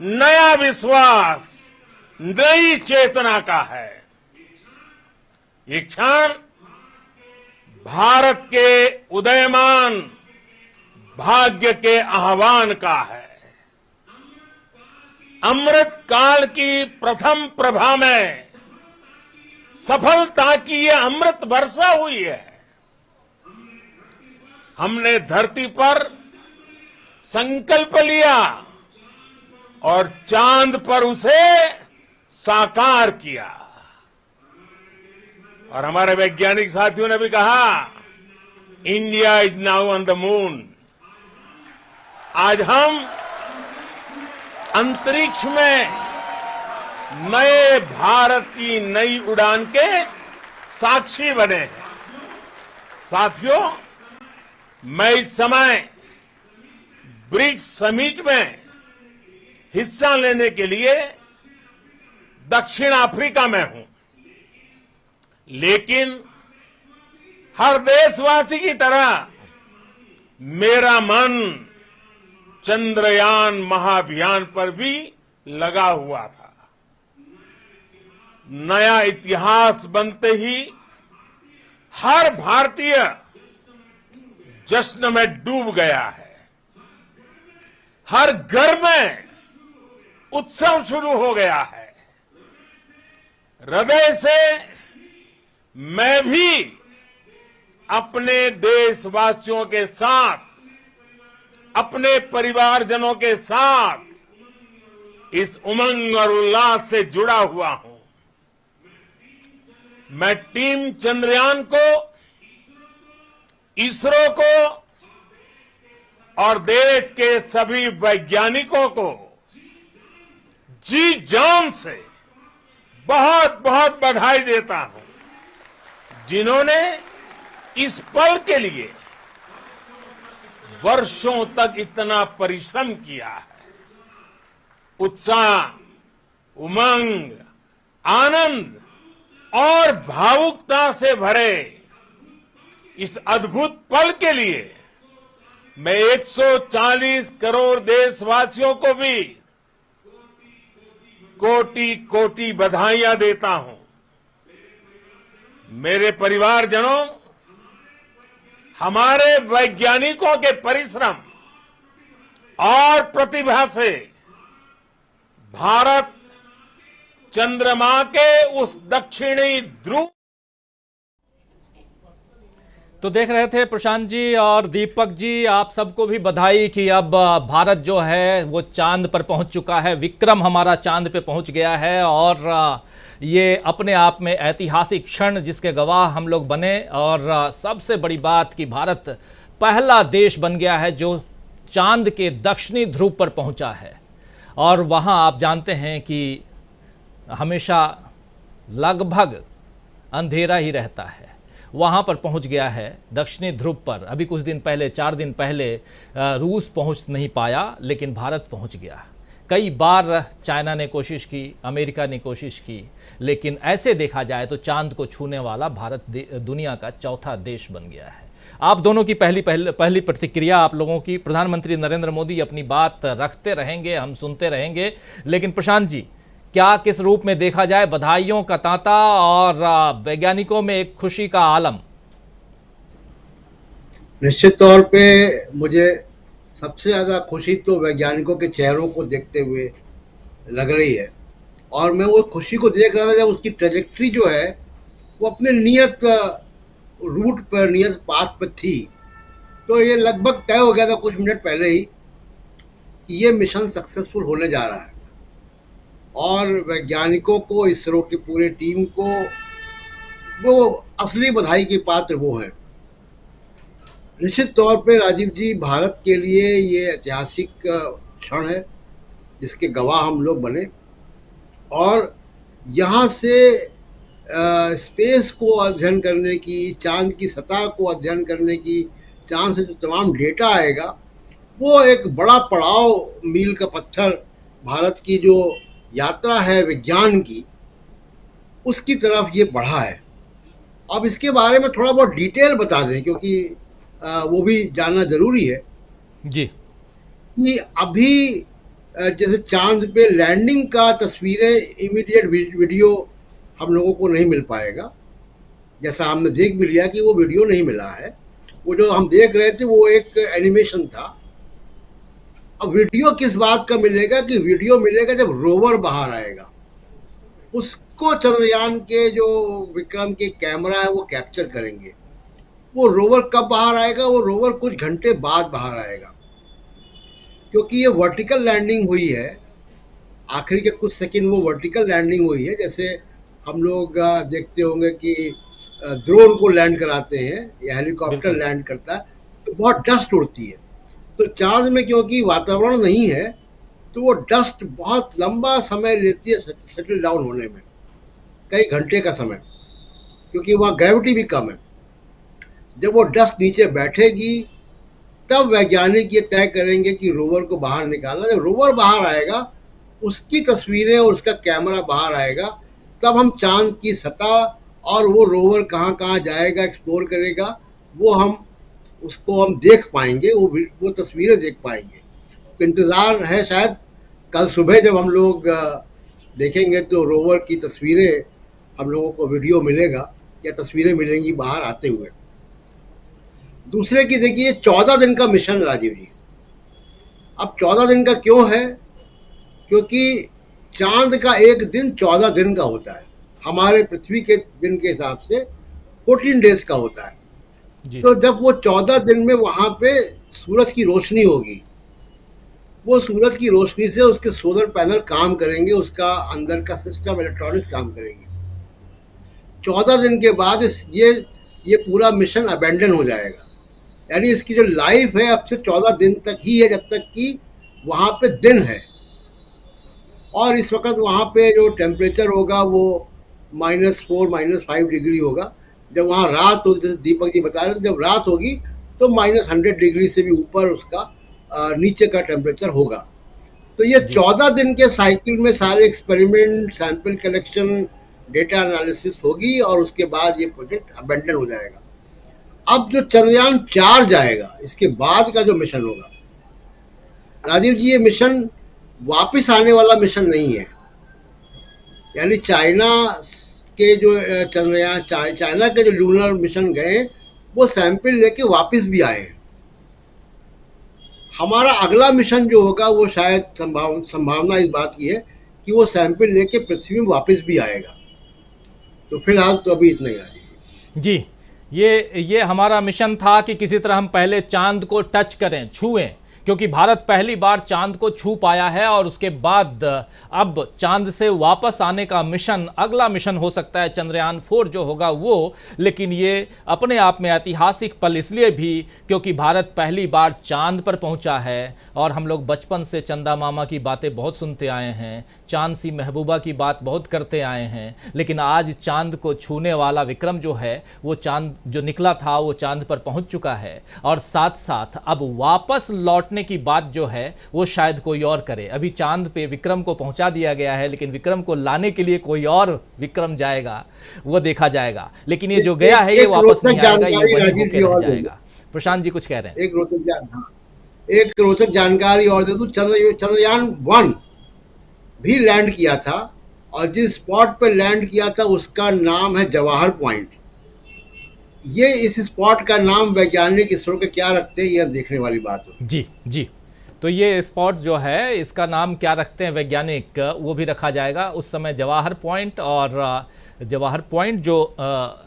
नया विश्वास, नई चेतना का है। ये क्षण भारत के उदयमान भाग्य के आह्वान का है। अमृत काल की प्रथम प्रभा में सफलता की ये अमृत वर्षा हुई है। हमने धरती पर संकल्प लिया और चांद पर उसे साकार किया। और हमारे वैज्ञानिक साथियों ने भी कहा, India is now on the moon. आज हम अंतरिक्ष में नए भारत की नई उड़ान के साक्षी बने हैं। साथियों, मैं इस समय ब्रिक्स समिट में हिस्सा लेने के लिए दक्षिण अफ्रीका में हूं, लेकिन हर देशवासी की तरह मेरा मन चंद्रयान महाअभियान पर भी लगा हुआ था। नया इतिहास बनते ही हर भारतीय जश्न में डूब गया है। हर घर में उत्सव शुरू हो गया है। हृदय से मैं भी अपने देशवासियों के साथ, अपने परिवारजनों के साथ इस उमंग और उल्लास से जुड़ा हुआ हूं। मैं टीम चंद्रयान को, इसरो को और देश के सभी वैज्ञानिकों को जी जान से बहुत बहुत बधाई देता हूं, जिन्होंने इस पल के लिए वर्षों तक इतना परिश्रम किया है। उत्साह, उमंग, आनंद और भावुकता से भरे इस अद्भुत पल के लिए मैं 140 करोड़ देशवासियों को भी कोटि कोटि बधाइयां देता हूं। मेरे परिवारजनों, हमारे वैज्ञानिकों के परिश्रम और प्रतिभा से भारत चंद्रमा के उस दक्षिणी ध्रुव। तो देख रहे थे प्रशांत जी और दीपक जी, आप सबको भी बधाई कि अब भारत जो है वो चांद पर पहुंच चुका है। विक्रम हमारा चांद पे पहुंच गया है और ये अपने आप में ऐतिहासिक क्षण जिसके गवाह हम लोग बने। और सबसे बड़ी बात कि भारत पहला देश बन गया है जो चांद के दक्षिणी ध्रुव पर पहुंचा है। और वहां आप जानते हैं कि हमेशा लगभग अंधेरा ही रहता है, वहाँ पर पहुँच गया है दक्षिणी ध्रुव पर। अभी कुछ दिन पहले, 4 दिन पहले रूस पहुँच नहीं पाया, लेकिन भारत पहुँच गया। कई बार चाइना ने कोशिश की, अमेरिका ने कोशिश की, लेकिन ऐसे देखा जाए तो चांद को छूने वाला भारत दुनिया का चौथा देश बन गया है। आप दोनों की पहली प्रतिक्रिया आप लोगों की। प्रधानमंत्री नरेंद्र मोदी अपनी बात रखते रहेंगे, हम सुनते रहेंगे, लेकिन प्रशांत जी, क्या किस रूप में देखा जाए बधाइयों का तांता और वैज्ञानिकों में एक खुशी का आलम? निश्चित तौर पे मुझे सबसे ज़्यादा खुशी तो वैज्ञानिकों के चेहरों को देखते हुए लग रही है। और मैं वो खुशी को देख रहा था जब उसकी ट्रेजेक्ट्री जो है वो अपने नियत रूट पर, नियत पाथ पर थी। तो ये लगभग तय हो गया था कुछ मिनट पहले ही। ये मिशन सक्सेसफुल होने जा रहा है और वैज्ञानिकों को, इसरो की पूरी टीम को वो असली बधाई के पात्र वो हैं। निश्चित तौर पे राजीव जी, भारत के लिए ये ऐतिहासिक क्षण है जिसके गवाह हम लोग बने और यहाँ से स्पेस को अध्ययन करने की, चांद की सतह को अध्ययन करने की, चांद से जो तमाम डेटा आएगा वो एक बड़ा पड़ाव, मील का पत्थर भारत की जो यात्रा है विज्ञान की, उसकी तरफ ये बढ़ा है। अब इसके बारे में थोड़ा बहुत डिटेल बता दें क्योंकि वो भी जानना ज़रूरी है जी कि अभी जैसे चांद पे लैंडिंग का तस्वीरें, इमीडिएट वीडियो हम लोगों को नहीं मिल पाएगा। जैसा हमने देख भी लिया कि वो वीडियो नहीं मिला है। वो जो हम देख रहे थे वो एक एनिमेशन था। अब वीडियो किस बात का मिलेगा कि वीडियो मिलेगा जब रोवर बाहर आएगा, उसको चंद्रयान के जो विक्रम के कैमरा है वो कैप्चर करेंगे। वो रोवर कब बाहर आएगा? वो रोवर कुछ घंटे बाद बाहर आएगा क्योंकि ये वर्टिकल लैंडिंग हुई है। आखिरी के कुछ सेकंड वो वर्टिकल लैंडिंग हुई है, जैसे हम लोग देखते होंगे कि ड्रोन को लैंड कराते हैं या हेलीकॉप्टर लैंड करता है तो बहुत डस्ट उड़ती है। तो चांद में क्योंकि वातावरण नहीं है तो वो डस्ट बहुत लंबा समय लेती है सेटल डाउन होने में, कई घंटे का समय, क्योंकि वहाँ ग्रेविटी भी कम है। जब वो डस्ट नीचे बैठेगी तब वैज्ञानिक ये तय करेंगे कि रोवर को बाहर निकालना। जब रोवर बाहर आएगा, उसकी तस्वीरें और उसका कैमरा बाहर आएगा, तब हम चांद की सतह और वो रोवर कहाँ कहाँ जाएगा, एक्सप्लोर करेगा, वो उसको हम देख पाएंगे, वो तस्वीरें देख पाएंगे। तो इंतज़ार है, शायद कल सुबह जब हम लोग देखेंगे तो रोवर की तस्वीरें हम लोगों को वीडियो मिलेगा या तस्वीरें मिलेंगी बाहर आते हुए। दूसरे की देखिए 14 दिन का मिशन राजीव जी। अब 14 दिन का क्यों है? क्योंकि चांद का एक दिन 14 दिन का होता है, हमारे पृथ्वी के दिन के हिसाब से 14 डेज का होता है। तो जब वो 14 दिन में वहाँ पे सूरज की रोशनी होगी, वो सूरज की रोशनी से उसके सोलर पैनल काम करेंगे, उसका अंदर का सिस्टम इलेक्ट्रॉनिक्स काम करेंगे। 14 दिन के बाद ये पूरा मिशन अबेंडन हो जाएगा, यानी इसकी जो लाइफ है अब से 14 दिन तक ही है, जब तक कि वहाँ पे दिन है। और इस वक्त वहाँ पे जो टेम्परेचर होगा वो -4 -5 डिग्री होगा। जब वहाँ रात होगी, जैसे दीपक जी बता रहे थे, जब रात होगी तो -100 डिग्री से भी ऊपर उसका नीचे का टेम्परेचर होगा। तो ये 14 दिन के साइकिल में सारे experiment, sample collection, data analysis होगी और उसके बाद ये प्रोजेक्ट अबेंडन हो जाएगा। अब जो चंद्रयान 4 जाएगा, इसके बाद का जो मिशन होगा राजीव जी, ये मिशन वापस आने वाला मिशन नहीं है। यानी चाइना के जो चंद्रयान, चाइना के जो लूनर मिशन गए वो सैंपल लेके वापस भी आए हैं। हमारा अगला मिशन जो होगा वो शायद संभावना इस बात की है कि वो सैंपल लेके पृथ्वी में वापस भी आएगा। तो फिलहाल तो अभी इतना ही राजीव जी। ये हमारा मिशन था कि किसी तरह हम पहले चांद को टच करें, छुएं, क्योंकि भारत पहली बार चांद को छू पाया है और उसके बाद अब चांद से वापस आने का मिशन, अगला मिशन हो सकता है चंद्रयान 4 जो होगा वो। लेकिन ये अपने आप में ऐतिहासिक पल इसलिए भी क्योंकि भारत पहली बार चांद पर पहुंचा है और हम लोग बचपन से चंदा मामा की बातें बहुत सुनते आए हैं, चांद सी महबूबा की बात बहुत करते आए हैं। लेकिन आज चांद को छूने वाला विक्रम जो है, वो चांद जो निकला था वो चांद पर पहुंच चुका है और साथ साथ अब वापस लौटने की बात जो है वो शायद कोई और करे। अभी चांद पे विक्रम को पहुंचा दिया गया है, लेकिन विक्रम को लाने के लिए कोई और विक्रम जाएगा, वो देखा जाएगा। लेकिन ये जो गया है ये वापस नहीं आएगा, ये वहीं होके रह जाएगा। प्रशांत जी कुछ कह रहे हैं? एक रोचक जानकारी और दे दूं, चंद्रयान 1 भी लैंड किया था और जिस स्पॉट पे लैंड किया था उसका नाम है जवाहर पॉइंट। ये इस स्पॉट का नाम वैज्ञानिक इसरो के क्या रखते हैं, ये देखने वाली बात है। जी। तो ये स्पॉट जो है इसका नाम क्या रखते हैं वैज्ञानिक, वो भी रखा जाएगा उस समय जवाहर पॉइंट। और जवाहर पॉइंट जो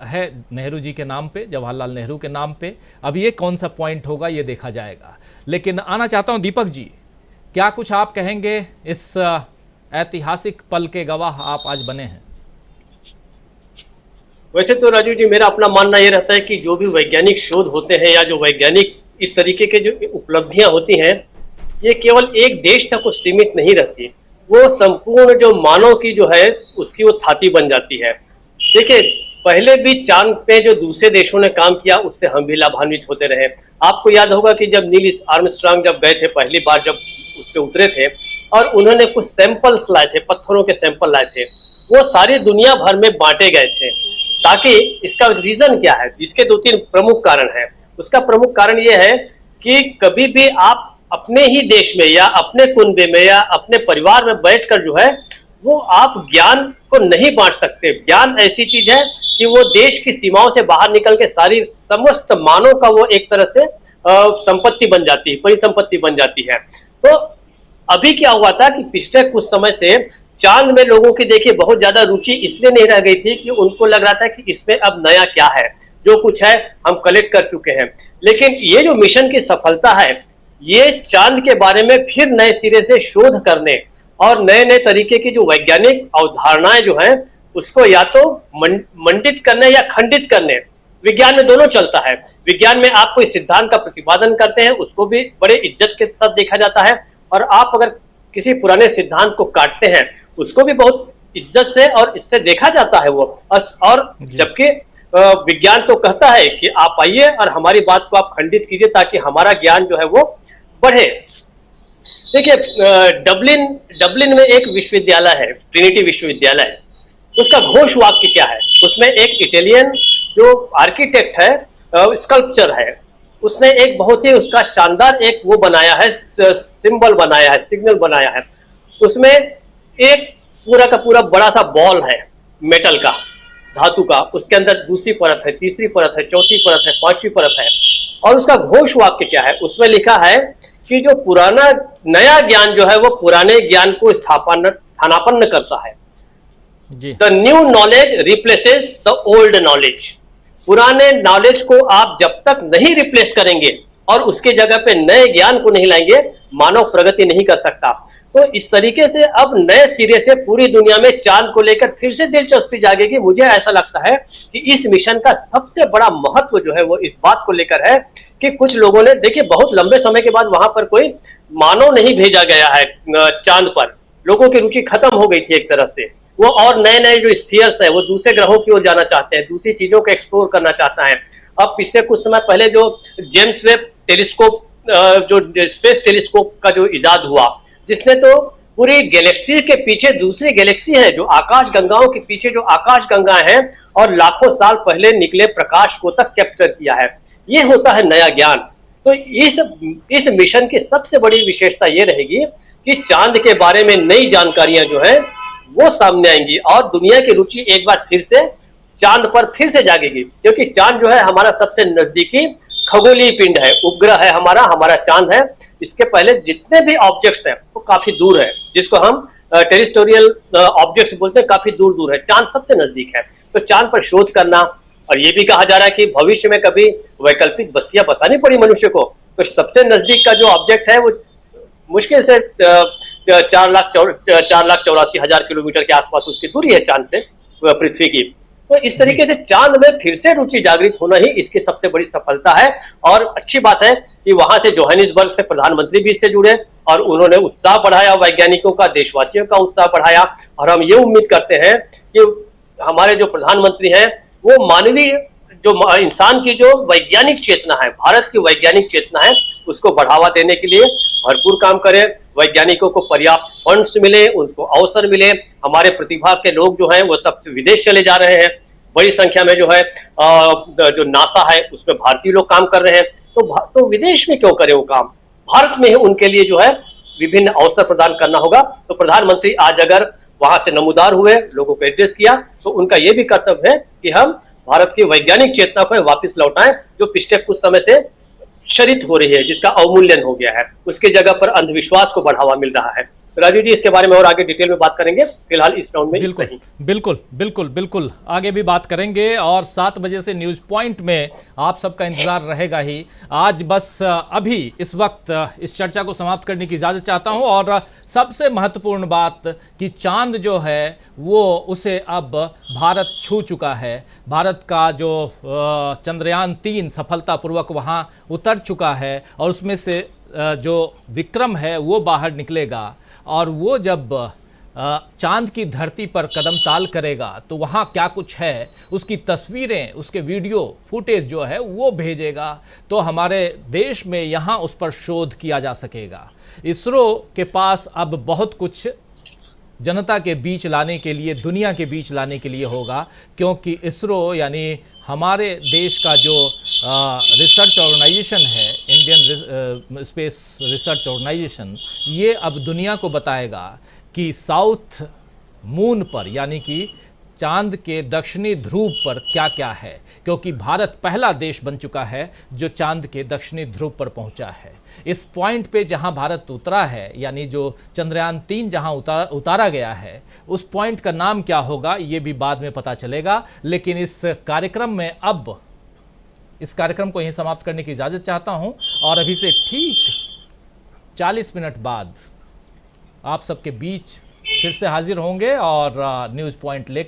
है नेहरू जी के नाम पे, जवाहरलाल नेहरू के नाम पे। अब ये कौन सा पॉइंट होगा ये देखा जाएगा। लेकिन आना चाहता हूँ दीपक जी क्या कुछ आप कहेंगे, इस ऐतिहासिक पल के गवाह आप आज बने हैं? वैसे तो राजू जी, मेरा अपना मानना ये रहता है कि जो भी वैज्ञानिक शोध होते हैं या जो वैज्ञानिक इस तरीके के जो उपलब्धियां होती हैं, ये केवल एक देश तक को सीमित नहीं रहती, वो संपूर्ण जो मानव की जो है उसकी वो थाती बन जाती है। देखिए, पहले भी चांद पे जो दूसरे देशों ने काम किया उससे हम भी लाभान्वित होते रहे। आपको याद होगा कि जब नील आर्मस्ट्रांग जब गए थे पहली बार, जब उस पे उतरे थे और उन्होंने कुछ सैंपल्स लाए थे, पत्थरों के सैंपल लाए थे, वो सारी दुनिया भर में बांटे गए थे। ताकि इसका रीजन क्या है, जिसके 2-3 प्रमुख कारण है। उसका प्रमुख कारण ये है कि कभी भी आप अपने ही देश में या अपने कुनबे में या अपने परिवार में बैठकर जो है वो आप ज्ञान को नहीं बांट सकते। ज्ञान ऐसी चीज है कि वो देश की सीमाओं से बाहर निकल के सारी समस्त मानव का वो एक तरह से संपत्ति बन जाती है, परिसंपत्ति बन जाती है। तो अभी क्या हुआ था कि पिछले कुछ समय से चांद में लोगों की देखिए बहुत ज्यादा रुचि इसलिए नहीं रह गई थी कि उनको लग रहा था कि इसमें अब नया क्या है, जो कुछ है हम कलेक्ट कर चुके हैं। लेकिन ये जो मिशन की सफलता है, ये चांद के बारे में फिर नए सिरे से शोध करने और नए नए तरीके की जो वैज्ञानिक अवधारणाएं जो हैं उसको या तो मंडित करने या खंडित करने, विज्ञान में दोनों चलता है। विज्ञान में आप कोई सिद्धांत का प्रतिपादन करते हैं उसको भी बड़े इज्जत के साथ देखा जाता है, और आप अगर किसी पुराने सिद्धांत को काटते हैं उसको भी बहुत इज्जत से और इससे देखा जाता है वो। और जबकि विज्ञान तो कहता है कि आप आइए और हमारी बात को आप खंडित कीजिए ताकि हमारा ज्ञान जो है वो बढ़े। देखिए, डबलिन में एक विश्वविद्यालय है, ट्रिनिटी विश्वविद्यालय। उसका घोष वाक्य क्या है? उसमें एक इटालियन जो आर्किटेक्ट है, स्कल्पचर है, उसने एक बहुत ही उसका शानदार एक वो बनाया है, सिंबल बनाया है, सिग्नल बनाया है। उसमें एक पूरा का पूरा बड़ा सा बॉल है मेटल का, धातु का, उसके अंदर दूसरी परत है, तीसरी परत है, चौथी परत है, पांचवी परत है। और उसका घोष वाक्य क्या है? उसमें लिखा है कि जो पुराना नया ज्ञान जो है वो पुराने ज्ञान को स्थानापन्न करता है। The new knowledge replaces the old knowledge. पुराने नॉलेज को आप जब तक नहीं रिप्लेस करेंगे और उसके जगह पे नए ज्ञान को नहीं लाएंगे, मानव प्रगति नहीं कर सकता। तो इस तरीके से अब नए सिरे से पूरी दुनिया में चांद को लेकर फिर से दिलचस्पी जागेगी। मुझे ऐसा लगता है कि इस मिशन का सबसे बड़ा महत्व जो है वो इस बात को लेकर है कि कुछ लोगों ने, देखिए बहुत लंबे समय के बाद वहां पर कोई मानव नहीं भेजा गया है चांद पर। लोगों की रुचि खत्म हो गई थी एक तरह से, वो और नए नए जो स्फीयर्स है वो दूसरे ग्रहों की ओर जाना चाहते हैं, दूसरी चीजों को एक्सप्लोर करना चाहता है। अब पिछले कुछ समय पहले जो जेम्स वेब टेलीस्कोप, जो स्पेस टेलीस्कोप का जो इजाद हुआ, जिसने तो पूरी गैलेक्सी के पीछे दूसरी गैलेक्सी है, जो आकाश गंगाओं के पीछे जो आकाश गंगा है और लाखों साल पहले निकले प्रकाश को तक कैप्चर किया है। ये होता है नया ज्ञान। तो इस मिशन की सबसे बड़ी विशेषता ये रहेगी कि चांद के बारे में नई जानकारियां जो है वो सामने आएंगी और दुनिया की रुचि एक बार फिर से चांद पर फिर से जागेगी, क्योंकि चांद जो है हमारा सबसे नजदीकी खगोलीय पिंड है, उपग्रह है हमारा चांद है। इसके पहले जितने भी ऑब्जेक्ट्स हैं वो काफी दूर है, जिसको हम टेरिस्टोरियल ऑब्जेक्ट्स बोलते हैं, काफी दूर दूर है। चांद सबसे नजदीक है। तो चांद पर शोध करना, और ये भी कहा जा रहा है कि भविष्य में कभी वैकल्पिक बस्तियां बतानी पड़ी मनुष्य को, तो सबसे नजदीक का जो ऑब्जेक्ट है वो मुश्किल से 4,84,000 किलोमीटर के आसपास उसकी दूरी है चांद से पृथ्वी की। तो इस तरीके से चांद में फिर से रुचि जागृत होना ही इसकी सबसे बड़ी सफलता है। और अच्छी बात है कि वहां से जोहानिसबर्ग से प्रधानमंत्री भी इससे जुड़े और उन्होंने उत्साह बढ़ाया, वैज्ञानिकों का, देशवासियों का उत्साह बढ़ाया। और हम ये उम्मीद करते हैं कि हमारे जो प्रधानमंत्री हैं वो मानवीय जो इंसान की जो वैज्ञानिक चेतना है, भारत की वैज्ञानिक चेतना है, उसको बढ़ावा देने के लिए भरपूर काम करें। वैज्ञानिकों को पर्याप्त फंड्स मिले, उनको अवसर मिले। हमारे प्रतिभा के लोग जो हैं वो सब विदेश चले जा रहे हैं, बड़ी संख्या में जो है जो नासा है उसमें भारतीय लोग काम कर रहे हैं। तो विदेश में क्यों करें वो काम, भारत में ही उनके लिए जो है विभिन्न अवसर प्रदान करना होगा। तो प्रधानमंत्री आज अगर वहां से नमूदार हुए, लोगों को एड्रेस किया, तो उनका यह भी कर्तव्य है कि हम भारत की वैज्ञानिक चेतना को वापस लौटाएं, जो पिछले कुछ समय से क्षरित हो रही है, जिसका अवमूल्यन हो गया है। उसकी जगह पर अंधविश्वास को बढ़ावा मिल रहा है। राजीव जी इसके बारे में और आगे डिटेल में बात करेंगे, फिलहाल इस राउंड में बिल्कुल बिल्कुल बिल्कुल बिल्कुल आगे भी बात करेंगे और 7 बजे से न्यूज पॉइंट में आप सबका इंतजार रहेगा ही। आज बस अभी इस वक्त इस चर्चा को समाप्त करने की इजाजत चाहता हूं और सबसे महत्वपूर्ण बात कि चांद जो है वो उसे अब भारत छू चुका है। भारत का जो चंद्रयान 3 सफलतापूर्वक वहां उतर चुका है और उसमें से जो विक्रम है वो बाहर निकलेगा और वो जब चांद की धरती पर कदम ताल करेगा तो वहाँ क्या कुछ है उसकी तस्वीरें, उसके वीडियो फुटेज जो है वो भेजेगा तो हमारे देश में यहाँ उस पर शोध किया जा सकेगा। इसरो के पास अब बहुत कुछ जनता के बीच लाने के लिए, दुनिया के बीच लाने के लिए होगा, क्योंकि इसरो यानी हमारे देश का जो रिसर्च ऑर्गेनाइजेशन है, इंडियन स्पेस रिसर्च ऑर्गेनाइजेशन, ये अब दुनिया को बताएगा कि साउथ मून पर यानी कि चांद के दक्षिणी ध्रुव पर क्या क्या है, क्योंकि भारत पहला देश बन चुका है जो चांद के दक्षिणी ध्रुव पर पहुंचा है। इस पॉइंट पे जहां भारत उतरा है यानी जो चंद्रयान 3 जहां उतारा गया है, उस पॉइंट का नाम क्या होगा ये भी बाद में पता चलेगा। लेकिन इस कार्यक्रम में अब इस कार्यक्रम को यहीं समाप्त करने की इजाज़त चाहता हूं और अभी से ठीक 40 मिनट बाद आप सबके बीच फिर से हाजिर होंगे और न्यूज़ पॉइंट लेकर